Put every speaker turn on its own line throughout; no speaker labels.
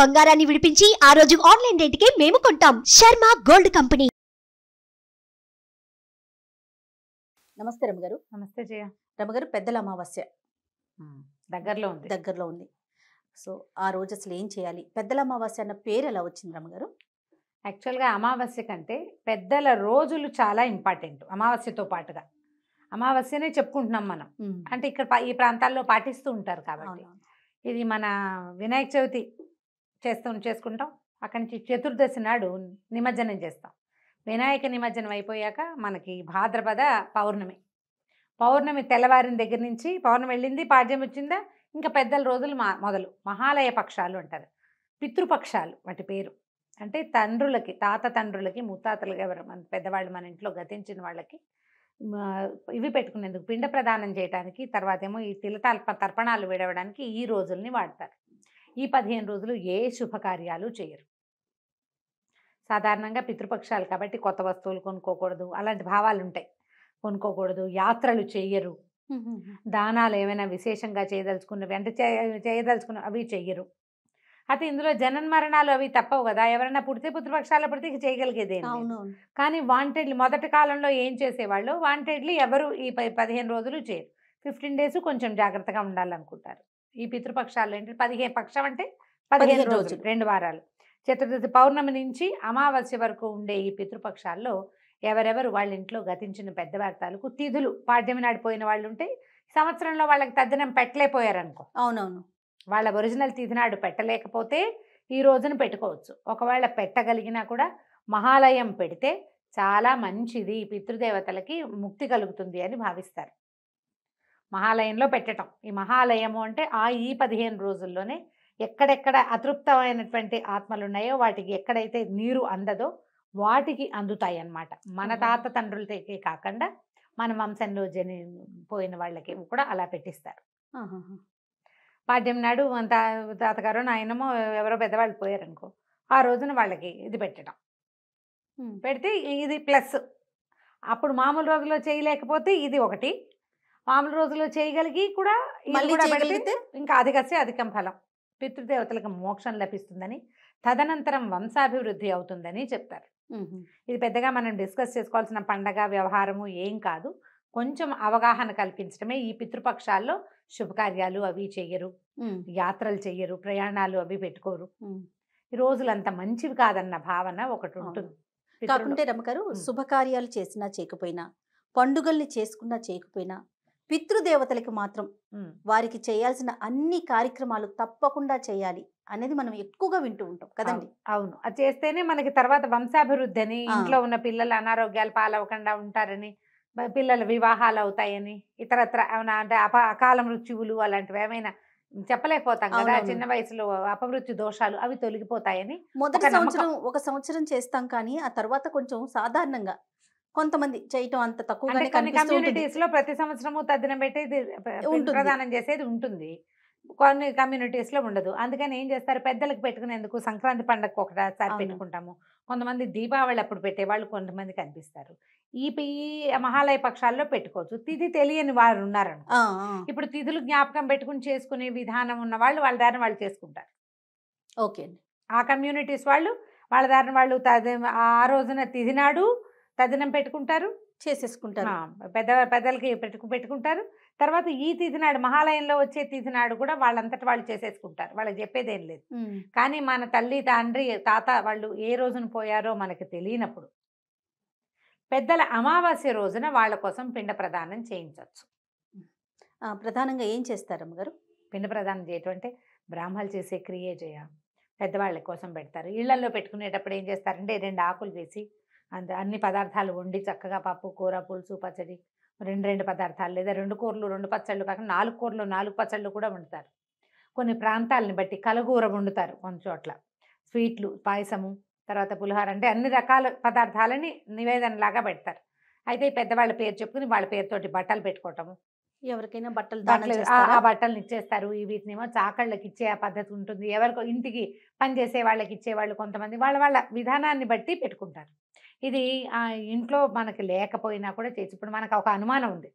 బంగారాన్ని విడిపించి ఆ రోజు ఆన్లైన్ రేటుకే మేము కొంటాం. Sharma gold company.
నమస్తే రమగారు.
నమస్తే జయ.
రమగారు, పెద్దల అమావాస్య
దగ్గరలో ఉంది.
సో ఆ రోజు అసలు ఏం చేయాలి? పెద్దల అమావాస్య అన్న పేరు ఎలా వచ్చింది రమగారు?
యాక్చువల్గా అమావాస్య కంటే పెద్దల రోజులు చాలా ఇంపార్టెంట్. అమావాస్యతో పాటుగా అమావాస్యనే చెప్పుకుంటున్నాం మనం. అంటే ఇక్కడ ఈ ప్రాంతాల్లో పాటిస్తూ ఉంటారు కాబట్టి. ఇది మన వినాయక చవితి చేసుకుంటాం. అక్కడి నుంచి చతుర్దశి నాడు నిమజ్జనం చేస్తాం. వినాయక నిమజ్జనం అయిపోయాక మనకి భాద్రపద పౌర్ణమి తెల్లవారిన దగ్గర నుంచి పౌర్ణమి వెళ్ళింది, పాడ్యం వచ్చిందా, ఇంకా పెద్దల రోజులు మొదలు మహాలయ పక్షాలు అంటారు. పితృపక్షాలు వాటి పేరు. అంటే తండ్రులకి, తాత తండ్రులకి, ముత్తాతలుగా ఎవరు మన పెద్దవాళ్ళు మన ఇంట్లో గతించిన వాళ్ళకి ఇవి పెట్టుకునేందుకు, పిండ ప్రదానం చేయడానికి, తర్వాత ఏమో ఈ తర్పణాలు విడవడానికి ఈ రోజుల్ని వాడతారు. ఈ 15 రోజులు ఏ శుభకార్యాలు చేయరు. సాధారణంగా పితృపక్షాలు కాబట్టి కొత్త వస్తువులు కొనుక్కోకూడదు, అలాంటి భావాలు ఉంటాయి. కొనుక్కోకూడదు, యాత్రలు చెయ్యరు, దానాలు ఏమైనా విశేషంగా చేయదలుచుకున్నవి అంటే చేయదలుచుకున్న అవి చెయ్యరు. అయితే ఇందులో జనన మరణాలు అవి తప్పవు కదా. ఎవరైనా పుడితే పితృపక్షాలు పుడితే చేయగలిగేదే. కానీ వాంటెడ్లీ మొదటి కాలంలో ఏం చేసేవాళ్ళు, వాంటెడ్లీ ఎవరు ఈ 15 రోజులు చేయరు. 15 డేస్ కొంచెం జాగ్రత్తగా ఉండాలనుకుంటారు. ఈ పితృపక్షాలు ఏంటి, 15 పక్షం అంటే 15 రోజులు, 2 వారాలు. చతుర్దశి పౌర్ణమి నుంచి అమావాస్య వరకు ఉండే ఈ పితృపక్షాల్లో ఎవరెవరు వాళ్ళ ఇంట్లో గతించిన పెద్దవారి తాలూకు తిథులు, పాడ్యమి నాడిపోయిన వాళ్ళు ఉంటే సంవత్సరంలో వాళ్ళకి తద్దినం పెట్టలేకపోయారనుకో,
అవునవును,
వాళ్ళ ఒరిజినల్ తిథి నాడు పెట్టలేకపోతే ఈ రోజున పెట్టుకోవచ్చు. ఒకవేళ పెట్టగలిగినా కూడా మహాలయం పెడితే చాలా మంచిది, పితృదేవతలకి ముక్తి కలుగుతుంది అని భావిస్తారు. మహాలయంలో పెట్టడం. ఈ మహాలయము అంటే ఈ 15 రోజుల్లోనే ఎక్కడెక్కడ అతృప్తమైనటువంటి ఆత్మలు ఉన్నాయో వాటికి ఎక్కడైతే నీరు అందదో వాటికి అందుతాయి అన్నమాట. మన తాత తండ్రులకే కాకుండా మన వంశంలో పోయిన వాళ్ళకి కూడా అలా పెట్టిస్తారు. పాడ్యం నాడు తాతగారు నాయనమో ఎవరో పెద్దవాళ్ళు పోయారనుకో, ఆ రోజున వాళ్ళకి ఇది పెట్టడం, పెడితే ఇది ప్లస్. అప్పుడు మామూలు రోజుల్లో చేయలేకపోతే ఇది ఒకటి, మామూలు రోజుల్లో చేయగలిగి కూడా పెడితే ఇంకా అధికస్తే అధికం ఫలం, పితృదేవతలకు మోక్షం లభిస్తుందని, తదనంతరం వంశాభివృద్ధి అవుతుందని చెప్తారు. ఇది పెద్దగా మనం డిస్కస్ చేసుకోవాల్సిన పండగ వ్యవహారము ఏం కాదు. కొంచెం అవగాహన కల్పించడమే. ఈ పితృపక్షాల్లో శుభకార్యాలు అవి చెయ్యరు, యాత్రలు చెయ్యరు, ప్రయాణాలు అవి పెట్టుకోరు. ఈ రోజులు అంత మంచివి కాదన్న భావన ఒకటి ఉంటుంది.
కాకుంటే రమగారు, శుభకార్యాలు చేసినా చేయకపోయినా, పండుగల్ని చేసుకున్నా చేయకపోయినా, పితృదేవతలకి మాత్రం వారికి చేయాల్సిన అన్ని కార్యక్రమాలు తప్పకుండా చేయాలి అనేది మనం ఎక్కువగా వింటూ ఉంటాం కదండి.
అవును, అది చేస్తేనే మనకి తర్వాత వంశాభివృద్ధి అని, ఇంట్లో ఉన్న పిల్లలు అనారోగ్యాలు పాలవకుండా ఉంటారని, పిల్లల వివాహాలు అవుతాయని, ఇతరత్ర ఏమైనా అంటే అకాల మృత్యువులు అలాంటివి ఏమైనా చెప్పలేకపోతాం కదా. చిన్న వయసులో అపమృత్యు దోషాలు అవి తొలగిపోతాయని
మొదటి సంవత్సరం ఒక సంవత్సరం చేస్తాం, కానీ ఆ తర్వాత కొంచెం సాధారణంగా కొంతమంది చేయటం అంత తక్కువ.
కొన్ని కమ్యూనిటీస్ లో ప్రతి సంవత్సరము తద్దినం పెట్టేది ప్రదానం చేసేది ఉంటుంది, కొన్ని కమ్యూనిటీస్ లో ఉండదు. అందుకని ఏం చేస్తారు, పెద్దలకు పెట్టుకునేందుకు సంక్రాంతి పండగకు ఒకసారి పెట్టుకుంటాము. కొంతమంది దీపావళి అప్పుడు పెట్టేవాళ్ళు కొంతమంది కనిపిస్తారు. ఈ మహాలయ పక్షాల్లో పెట్టుకోవచ్చు. తిథి తెలియని వారు ఉన్నారను, ఇప్పుడు తిథులు జ్ఞాపకం పెట్టుకుని చేసుకునే విధానం ఉన్న వాళ్ళు వాళ్ళ దారిని వాళ్ళు చేసుకుంటారు.
ఓకే,
ఆ కమ్యూనిటీస్ వాళ్ళు వాళ్ళ దారిని వాళ్ళు ఆ రోజున తిథి నాడు తద్దినం పెట్టుకుంటారు,
చేసేసుకుంటారు.
పెద్దలకి పెట్టుకుంటారు. తర్వాత ఈ తిథి నాడు మహాలయంలో వచ్చే తిథి నాడు కూడా వాళ్ళంతటి వాళ్ళు చేసేసుకుంటారు. వాళ్ళకి చెప్పేదేం లేదు. కానీ మన తల్లి తండ్రి తాత వాళ్ళు ఏ రోజున పోయారో మనకి తెలియనప్పుడు పెద్దల అమావాస్య రోజున వాళ్ళ కోసం పిండ ప్రదానం చేయించవచ్చు.
ప్రధానంగా ఏం చేస్తారు అమ్మగారు?
పిండ ప్రదానం చేయటం అంటే బ్రాహ్మణులు చేసే క్రియ పెద్దవాళ్ళ కోసం పెడతారు. ఇళ్లలో పెట్టుకునేటప్పుడు ఏం చేస్తారంటే 2 ఆకులు వేసి అన్ని పదార్థాలు వండి చక్కగా పప్పు, కూర, పులుసు, పచ్చడి, 2 పదార్థాలు లేదా 2 కూరలు 2 పచ్చళ్ళు కాకుండా 4 కూరలు 4 పచ్చళ్ళు కూడా వండుతారు. కొన్ని ప్రాంతాలని బట్టి కలగూర వండుతారు, కొన్ని చోట్ల స్వీట్లు, పాయసము, తర్వాత పులిహోర, అంటే అన్ని రకాల పదార్థాలని నివేదనలాగా పెడతారు. అయితే పెద్దవాళ్ళ పేరు చెప్పుకుని వాళ్ళ పేరుతోటి బట్టలు పెట్టుకోవటము,
ఎవరికైనా బట్టలు
ఆ బట్టలను ఇచ్చేస్తారు. వీటినేమో చాకళ్ళకి ఇచ్చే ఆ పద్ధతి ఉంటుంది. ఎవరికో ఇంటికి పనిచేసే వాళ్ళకి ఇచ్చేవాళ్ళు కొంతమంది వాళ్ళ విధానాన్ని బట్టి పెట్టుకుంటారు. ఇది ఇంట్లో మనకి లేకపోయినా కూడా చేసి, ఇప్పుడు మనకు ఒక అనుమానం ఉంది,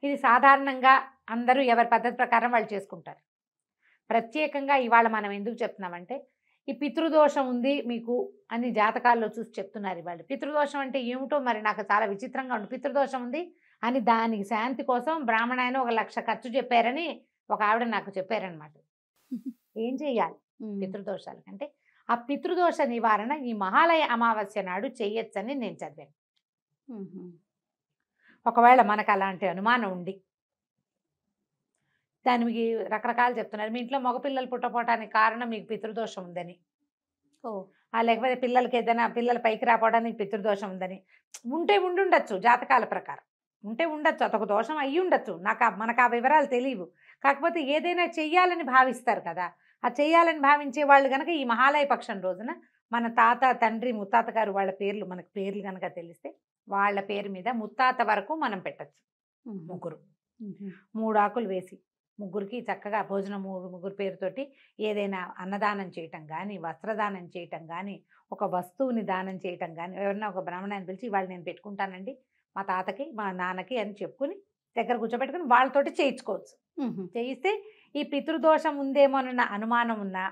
ఇది సాధారణంగా అందరూ ఎవరి పద్ధతి ప్రకారం వాళ్ళు చేసుకుంటారు. ప్రత్యేకంగా ఇవాళ మనం ఎందుకు చెప్తున్నామంటే ఈ పితృదోషం ఉంది మీకు అని జాతకాల్లో చూసి చెప్తున్నారు ఇవాళ. పితృదోషం అంటే ఏమిటో మరి నాకు చాలా విచిత్రంగా ఉంది. పితృదోషం ఉంది అని దానికి శాంతి కోసం బ్రాహ్మణాయన 1,00,000 ఖర్చు చెప్పారని ఒక ఆవిడ నాకు చెప్పారనమాట. ఏం చెయ్యాలి పితృదోషాలు అంటే ఆ పితృదోష నివారణ ఈ మహాలయ అమావాస్య నాడు చేయొచ్చని నేను చదివాను. ఒకవేళ మనకు అలాంటి అనుమానం ఉండి దానికి రకరకాలు చెప్తున్నారు. మీ ఇంట్లో మగపిల్లలు పుట్టపోవటానికి కారణం మీకు పితృదోషం ఉందని, లేకపోతే పిల్లలకి ఏదైనా పిల్లల పైకి రాపోవడానికి పితృదోషం ఉందని ఉంటే ఉండుండొచ్చు, జాతకాల ప్రకారం ఉంటే ఉండొచ్చు, అదొక దోషం అయ్యి ఉండొచ్చు. మనకు ఆ వివరాలు తెలియవు. కాకపోతే ఏదైనా చెయ్యాలని భావిస్తారు కదా, ఆ చెయ్యాలని భావించే వాళ్ళు కనుక ఈ మహాలయ పక్షం రోజున మన తాత తండ్రి ముత్తాత గారు వాళ్ళ పేర్లు మనకు పేర్లు కనుక తెలిస్తే వాళ్ళ పేరు మీద ముత్తాత వరకు మనం పెట్టచ్చు. ముగ్గురు 3 ఆకులు వేసి ముగ్గురికి చక్కగా భోజనం ముగ్గురు పేరుతోటి ఏదైనా అన్నదానం చేయటం కానీ, వస్త్రదానం చేయటం కానీ, ఒక వస్తువుని దానం చేయటం కానీ, ఎవరైనా ఒక బ్రాహ్మణాన్ని పిలిచి వాళ్ళు నేను పెట్టుకుంటానండి మా తాతకి మా నాన్నకి అని చెప్పుకుని దగ్గర కూర్చోబెట్టుకుని వాళ్ళతోటి చేయించుకోవచ్చు. చేయిస్తే ఈ పితృదోషం ఉందేమోనన్న అనుమానం ఉన్నా,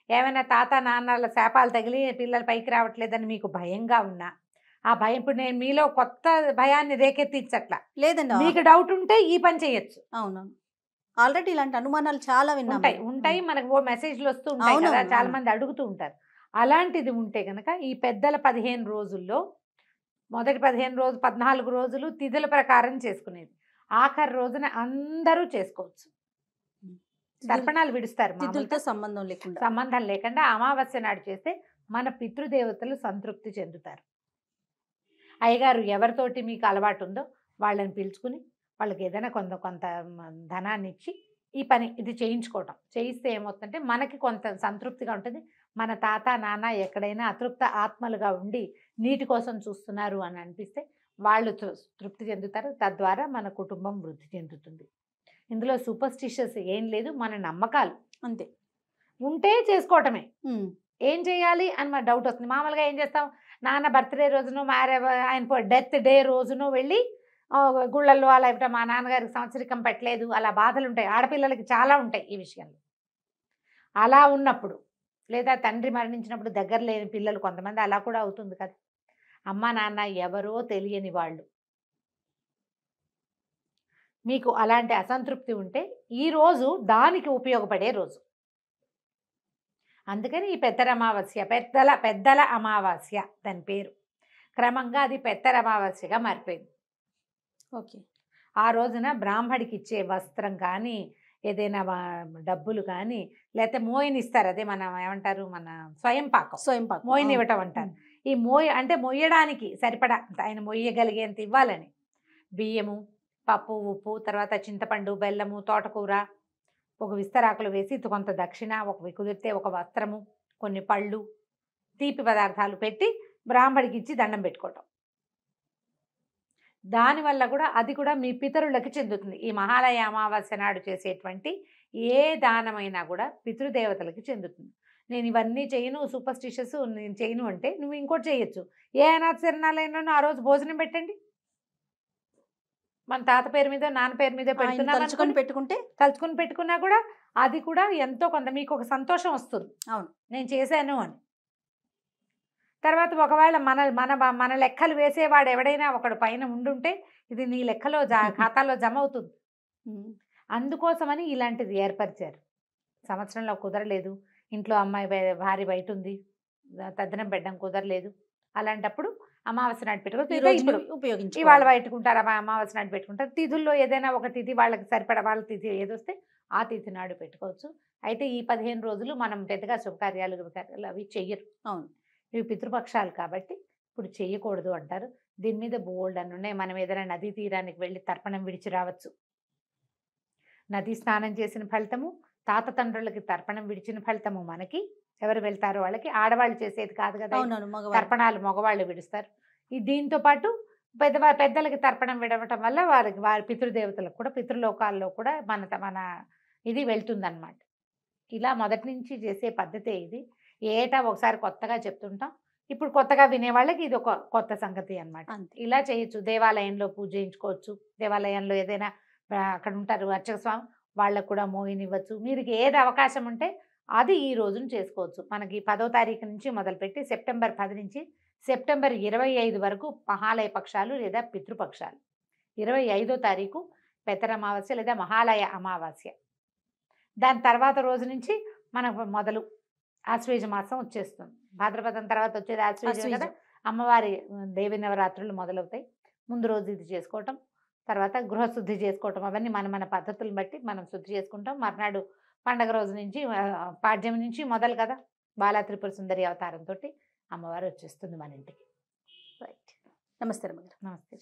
ఏమైనా తాత నాన్నల శాపాలు తగిలి పిల్లలు పైకి రావట్లేదని మీకు భయంగా ఉన్నా, ఆ భయం ఇప్పుడు నేను మీలో కొత్త భయాన్ని రేకెత్తించట్లా,
లేదండి
మీకు డౌట్ ఉంటే ఈ పని చేయొచ్చు.
అవునవును, ఆల్రెడీ ఇలాంటి అనుమానాలు చాలా
ఉంటాయి మనకు మెసేజ్లు వస్తూ ఉంటాయి కదా, చాలా మంది అడుగుతూ ఉంటారు. అలాంటిది ఉంటే కనుక ఈ పెద్దల 15 రోజుల్లో మొదటి 15 రోజులు 14 రోజులు తిథుల ప్రకారం చేసుకునేది, ఆఖరి రోజున అందరూ చేసుకోవచ్చు. తర్పణాలు విడుస్తారు,
తిథులతో సంబంధం
లేకుండా అమావాస్య నాడు చేస్తే మన పితృదేవతలు సంతృప్తి చెందుతారు. అయ్యగారు ఎవరితోటి మీకు అలవాటు ఉందో వాళ్ళని పిలుచుకుని వాళ్ళకి ఏదైనా కొంత ధనాన్ని ఇచ్చి ఈ పని ఇది చేయించుకోవటం, చేయిస్తే ఏమవుతుందంటే మనకి కొంత సంతృప్తిగా ఉంటుంది. మన తాత నాన్న ఎక్కడైనా అతృప్త ఆత్మలుగా ఉండి నీటి కోసం చూస్తున్నారు అని అనిపిస్తే వాళ్ళు తృప్తి చెందుతారు. తద్వారా మన కుటుంబం వృద్ధి చెందుతుంది. ఇందులో సూపర్స్టిషియస్ ఏం లేదు, మన నమ్మకాలు
అంతే.
ఉంటే చేసుకోవటమే. ఏం చేయాలి అని మన డౌట్ వస్తుంది. మామూలుగా ఏం చేస్తాం, నాన్న బర్త్డే రోజును ఆయన డెత్ డే రోజును వెళ్ళి గుళ్ళల్లో అలా ఇవ్వటం, మా నాన్నగారికి సంవత్సరికం పెట్టలేదు, అలా బాధలు ఉంటాయి. ఆడపిల్లలకి చాలా ఉంటాయి ఈ విషయంలో. అలా ఉన్నప్పుడు లేదా తండ్రి మరణించినప్పుడు దగ్గర లేని పిల్లలు కొంతమంది అలా కూడా అవుతుంది కదా. అమ్మ నాన్న ఎవరో తెలియని వాళ్ళు, మీకు అలాంటి అసంతృప్తి ఉంటే ఈ రోజు దానికి ఉపయోగపడే రోజు. అందుకని ఈ పెద్దల అమావాస్య, పెద్దల అమావాస్య దాని పేరు. క్రమంగా అది పెద్దల అమావాస్యగా మారిపోయింది.
ఓకే.
ఆ రోజున బ్రాహ్మడికి ఇచ్చే వస్త్రం కానీ, ఏదైనా డబ్బులు కానీ, లేకపోతే మోయిని ఇస్తారు, అదే మనం ఏమంటారు, మన స్వయం పాకం మోయిని ఇవ్వటం అంటారు. ఈ అంటే మొయ్యడానికి సరిపడా ఆయన మొయ్యగలిగేంత ఇవ్వాలని బియ్యము, పప్పు, ఉప్పు, తర్వాత చింతపండు, బెల్లము, తోటకూర, ఒక విస్తరాకులు వేసి కొంత దక్షిణ, ఒక కుదిరితే ఒక వస్త్రము, కొన్ని పళ్ళు, తీపి పదార్థాలు పెట్టి బ్రాహ్మడికి ఇచ్చి దండం పెట్టుకోవటం. దానివల్ల కూడా అది కూడా మీ పితరులకి చెందుతుంది. ఈ మహాలయ అమావాస్య నాడు చేసేటువంటి ఏ దానమైనా కూడా పితృదేవతలకి చెందుతుంది. నేను ఇవన్నీ చేయను, సూపర్స్టిషియస్ నేను చేయను అంటే నువ్వు ఇంకోటి చేయొచ్చు. ఏ అనాథ శరణాలయంలోనూ ఆ రోజు భోజనం పెట్టండి. మన తాత పేరు మీద నాన్న పేరు మీద తలుచుకుని పెట్టుకున్నా కూడా అది కూడా ఎంతో కొంత మీకు ఒక సంతోషం వస్తుంది.
అవును,
నేను చేశాను అని. తర్వాత ఒకవేళ మన లెక్కలు వేసేవాడు ఎవడైనా ఒకడు పైన ఉండుంటే ఇది నీ లెక్కలో ఖాతాలో జమ అవుతుంది. అందుకోసమని ఇలాంటిది ఏర్పరిచారు. సంవత్సరంలో కుదరలేదు, ఇంట్లో అమ్మాయి భార్య బయట ఉంది, తద్దినం పెట్టడం కుదరలేదు, అలాంటప్పుడు అమావాస్య నాటి పెట్టుకోవచ్చు. ఇవాళ పెట్టుకుంటారు, అమావాస్య నాటి పెట్టుకుంటారు. తిథుల్లో ఏదైనా ఒక తిథి వాళ్ళకి సరిపడ వాళ్ళ తిథి ఏదొస్తే ఆ తిథి నాడు పెట్టుకోవచ్చు. అయితే ఈ 15 రోజులు మనం పెద్దగా శుభకార్యాలు అవి చెయ్యరు.
అవును,
ఇవి పితృపక్షాలు కాబట్టి ఇప్పుడు చెయ్యకూడదు అంటారు. దీని మీద బోల్డ్ అని ఉన్నాయి. మనం ఏదైనా నదీ తీరానికి వెళ్ళి తర్పణం విడిచి రావచ్చు. నదీ స్నానం చేసిన ఫలితము, తాత తండ్రులకి తర్పణం విడిచిన ఫలితము మనకి. ఎవరు వెళ్తారో వాళ్ళకి. ఆడవాళ్ళు చేసేది కాదు కదా తర్పణాలు, మగవాళ్ళు విడుస్తారు. దీంతో పాటు పెద్దలకి తర్పణం విడవటం వల్ల వారి పితృదేవతలకు కూడా, పితృలోకాల్లో కూడా మన ఇది వెళ్తుందన్నమాట. ఇలా మొదటి నుంచి చేసే పద్ధతే ఇది. ఏటా ఒకసారి కొత్తగా చెప్తుంటాం. ఇప్పుడు కొత్తగా వినేవాళ్ళకి ఇది ఒక కొత్త సంగతి అన్నమాట. ఇలా చేయొచ్చు. దేవాలయంలో పూజ చేయించుకోవచ్చు. దేవాలయంలో ఏదైనా అక్కడ ఉంటారు అర్చక స్వామి, వాళ్ళకు కూడా మోయినివ్వచ్చు. మీరు ఏది అవకాశం ఉంటే అది ఈ రోజున చేసుకోవచ్చు. మనకి 10వ తారీఖు నుంచి మొదలుపెట్టి సెప్టెంబర్ 10 నుంచి సెప్టెంబర్ 25 వరకు మహాలయ పక్షాలు లేదా పితృపక్షాలు. 25వ తారీఖు పెత్తర అమావాస్య లేదా మహాలయ అమావాస్య. దాని తర్వాత రోజు నుంచి మనకు మొదలు ఆశ్వేజ మాసం వచ్చేస్తుంది. భాద్రపదం తర్వాత వచ్చేది ఆశ్వేజం కదా, అమ్మవారి దేవి నవరాత్రులు మొదలవుతాయి. ముందు రోజు ఇది చేసుకోవటం, తర్వాత గృహశుద్ధి చేసుకోవటం, అవన్నీ మన పద్ధతులను బట్టి మనం శుద్ధి చేసుకుంటాం. మర్నాడు పండగ రోజు నుంచి పాడ్యం నుంచి మొదలు కదా, బాలా త్రిపుర సుందరి అవతారంతో అమ్మవారు వచ్చేస్తుంది మన ఇంటికి.
రైట్. నమస్తే రమ్మగారు.
నమస్తే.